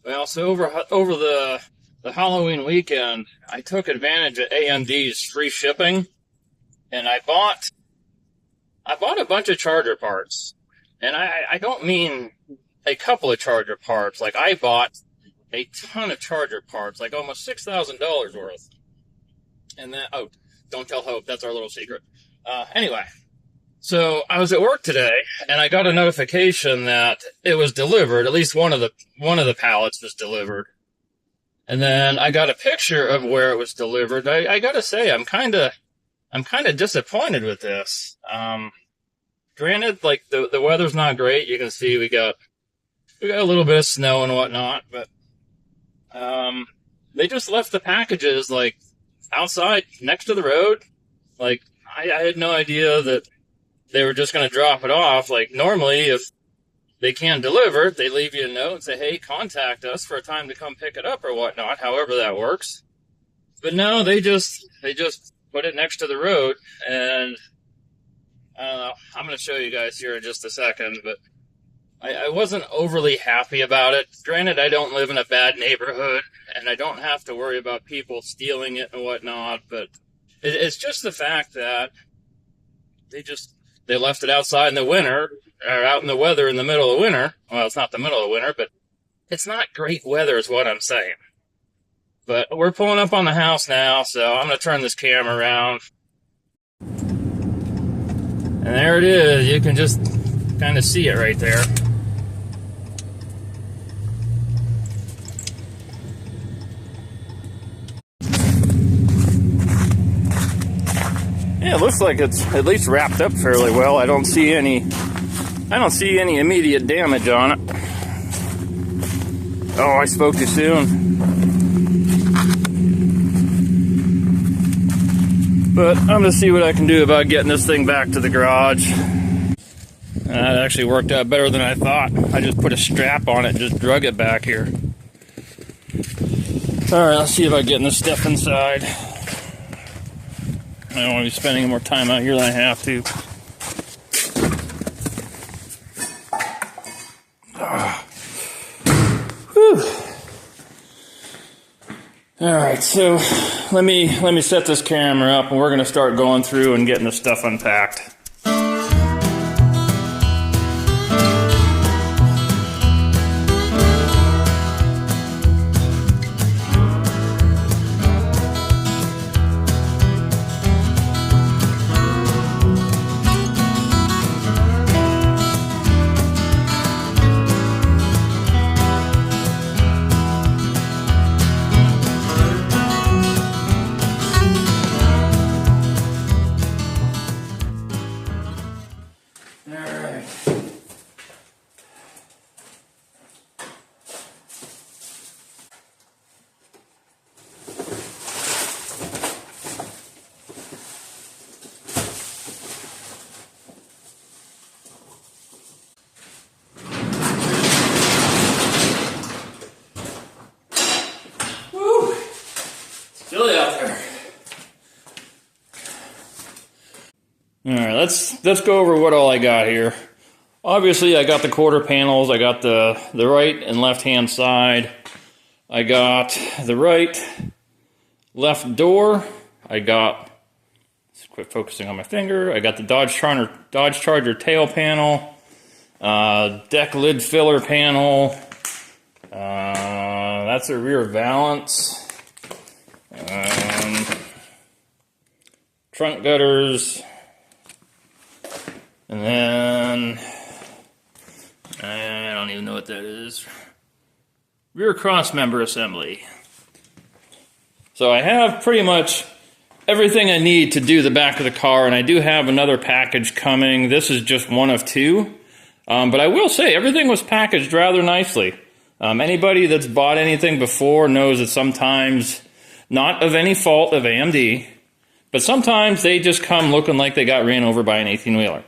Well, so over the Halloween weekend, I took advantage of AMD's free shipping, and I bought a bunch of charger parts, and I don't mean a couple of charger parts. Like I bought a ton of charger parts, like almost $6,000 worth. And then, oh, don't tell Hope, that's our little secret. Anyway, so I was at work today, and I got a notification that it was delivered. At least one of the pallets was delivered. And then I got a picture of where it was delivered. I gotta say, I'm kind of disappointed with this. Granted, like the weather's not great. You can see we got a little bit of snow and whatnot, but they just left the packages like outside next to the road. Like I had no idea that they were just going to drop it off. Like normally, if they can't deliver it, they leave you a note and say, "Hey, contact us for a time to come pick it up" or whatnot. However that works. But no, they just put it next to the road, and I don't know. I'm going to show you guys here in just a second, but I wasn't overly happy about it. Granted, I don't live in a bad neighborhood, and I don't have to worry about people stealing it and whatnot, but it's just the fact that they left it outside in the winter, or out in the weather in the middle of winter. Well, it's not the middle of winter, but it's not great weather is what I'm saying. But we're pulling up on the house now, so I'm going to turn this camera around. And there it is. You can just kind of see it right there. Yeah, it looks like it's at least wrapped up fairly well. I don't see any immediate damage on it. Oh, I spoke too soon. But I'm gonna see what I can do about getting this thing back to the garage. That actually worked out better than I thought. I just put a strap on it and just drug it back here. Alright, let's see if I can get this stuff inside. I don't want to be spending more time out here than I have to. Alright, so let me set this camera up, and we're going to start going through and getting the stuff unpacked. Chilly out there. Alright, let's go over what all I got here. Obviously, I got the quarter panels. I got the right and left hand side. I got the right, left door. I got, let's quit focusing on my finger. I got the Dodge Charger tail panel, deck lid filler panel. That's a rear valance. Trunk gutters, and then I don't even know what that is. Rear cross member assembly. So I have pretty much everything I need to do the back of the car, and I do have another package coming. This is just one of two, but I will say everything was packaged rather nicely. Anybody that's bought anything before knows that sometimes, not of any fault of AMD, but sometimes they just come looking like they got ran over by an 18-wheeler.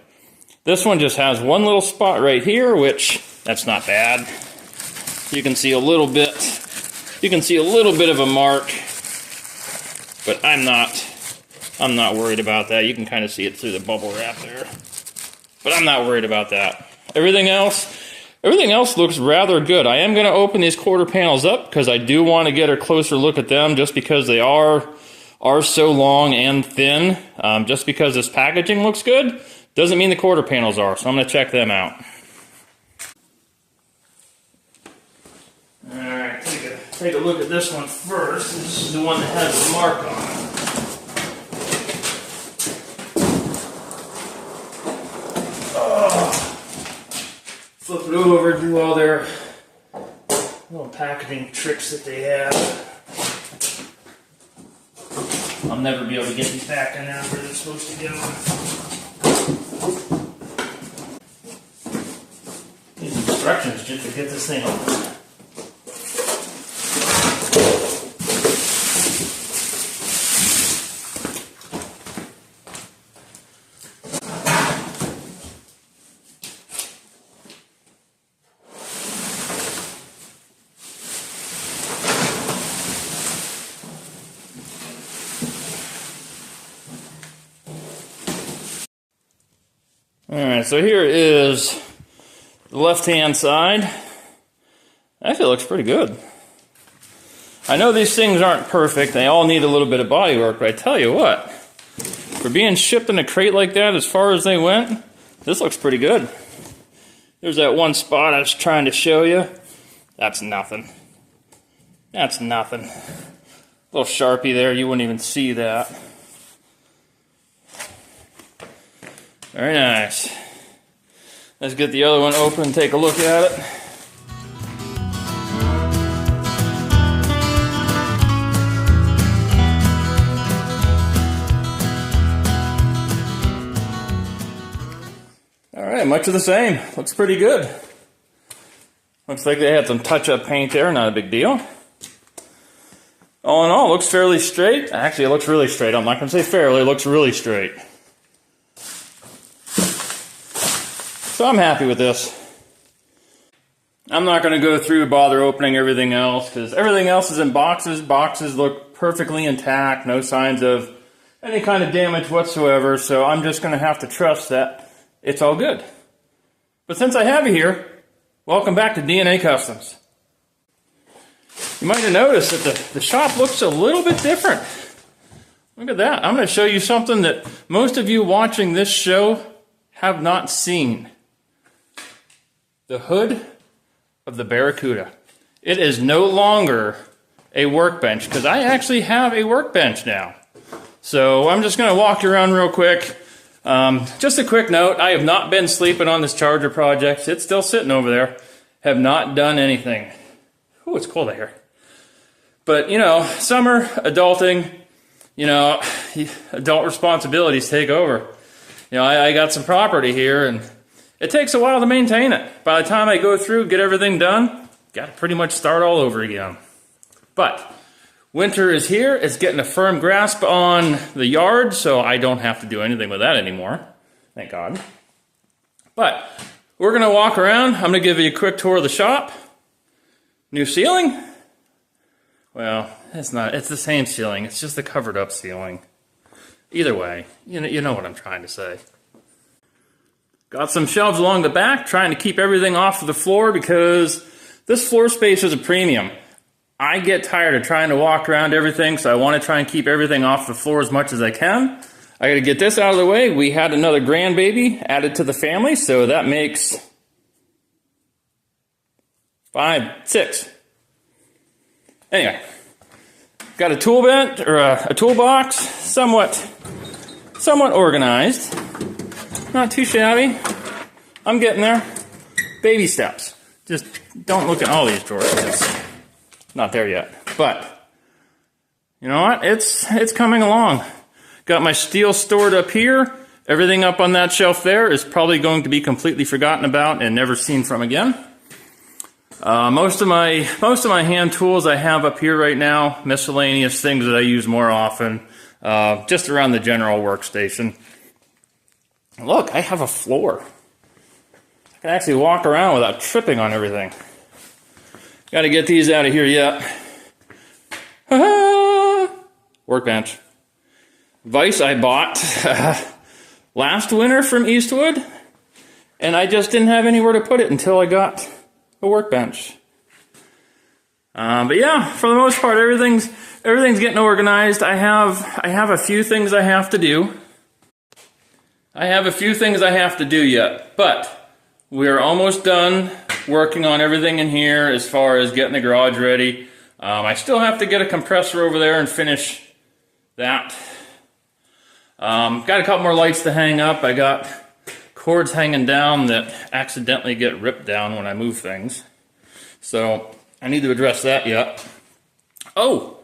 This one just has one little spot right here, which that's not bad. You can see a little bit. You can see a little bit of a mark, but I'm not worried about that. You can kind of see it through the bubble wrap there, but I'm not worried about that. Everything else, Everything else looks rather good. I am going to open these quarter panels up because I do want to get a closer look at them just because they are so long and thin. Just because this packaging looks good doesn't mean the quarter panels are, so I'm going to check them out. Alright, take a look at this one first. This is the one that has the mark on it. Flip it over, do all their little packaging tricks that they have. I'll never be able to get these back in there where they're supposed to go. These instructions just to get this thing open. Alright, so here is the left-hand side. Actually, it looks pretty good. I know these things aren't perfect. They all need a little bit of body work, but I tell you what, for being shipped in a crate like that as far as they went, this looks pretty good. There's that one spot I was trying to show you. That's nothing. That's nothing. A little Sharpie there, you wouldn't even see that. Very nice. Let's get the other one open and take a look at it. Alright, much of the same. Looks pretty good. Looks like they had some touch-up paint there, not a big deal. All in all, looks fairly straight. Actually, it looks really straight. I'm not going to say fairly, it looks really straight. So I'm happy with this. I'm not going to go through, bother opening everything else, because everything else is in boxes. Boxes look perfectly intact, no signs of any kind of damage whatsoever, so I'm just going to have to trust that it's all good. But since I have you here, welcome back to DNA Customs. You might have noticed that the shop looks a little bit different. Look at that. I'm going to show you something that most of you watching this show have not seen. The hood of the Barracuda. It is no longer a workbench, because I actually have a workbench now. So I'm just going to walk you around real quick. Just a quick note, I have not been sleeping on this charger project. It's still sitting over there. Have not done anything. Ooh, it's cold out here. But, you know, summer, adulting, you know, adult responsibilities take over. You know, I got some property here, and it takes a while to maintain it. By the time I go through, get everything done, got to pretty much start all over again. But winter is here. It's getting a firm grasp on the yard, so I don't have to do anything with that anymore. Thank God. But we're going to walk around. I'm going to give you a quick tour of the shop. New ceiling? Well, it's not. It's the same ceiling. It's just the covered up ceiling. Either way, you know what I'm trying to say. Got some shelves along the back, trying to keep everything off of the floor because this floor space is a premium. I get tired of trying to walk around everything, so I want to try and keep everything off the floor as much as I can. I got to get this out of the way. We had another grandbaby added to the family, so that makes 5, 6. Anyway, got a tool belt or a toolbox, somewhat organized. Not too shabby. I'm getting there. Baby steps. Just don't look at all these drawers. It's not there yet. But you know what? It's coming along. Got my steel stored up here. Everything up on that shelf there is probably going to be completely forgotten about and never seen from again. Most of my hand tools I have up here right now. Miscellaneous things that I use more often. Just around the general workstation. Look, I have a floor. I can actually walk around without tripping on everything. Got to get these out of here yet. Workbench. Vise I bought last winter from Eastwood. and I just didn't have anywhere to put it until I got a workbench. But yeah, for the most part, everything's getting organized. I have a few things I have to do. Yet, but we're almost done working on everything in here as far as getting the garage ready. I still have to get a compressor over there and finish that. Got a couple more lights to hang up. I got cords hanging down that accidentally get ripped down when I move things. So I need to address that yet. Oh,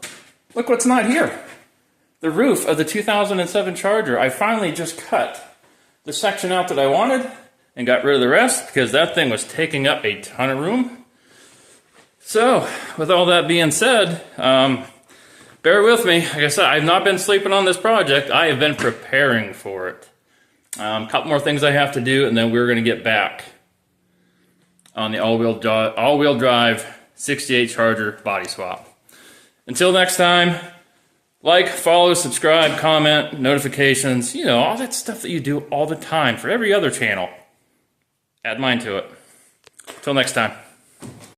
look what's not here. The roof of the 2007 Charger. I finally just cut the section out that I wanted and got rid of the rest because that thing was taking up a ton of room. So, with all that being said, bear with me. Like I said, I've not been sleeping on this project. I have been preparing for it. A couple more things I have to do, and then we're going to get back on the all-wheel drive 68 Charger body swap. Until next time, like, follow, subscribe, comment, notifications, you know, all that stuff that you do all the time for every other channel. Add mine to it. Until next time.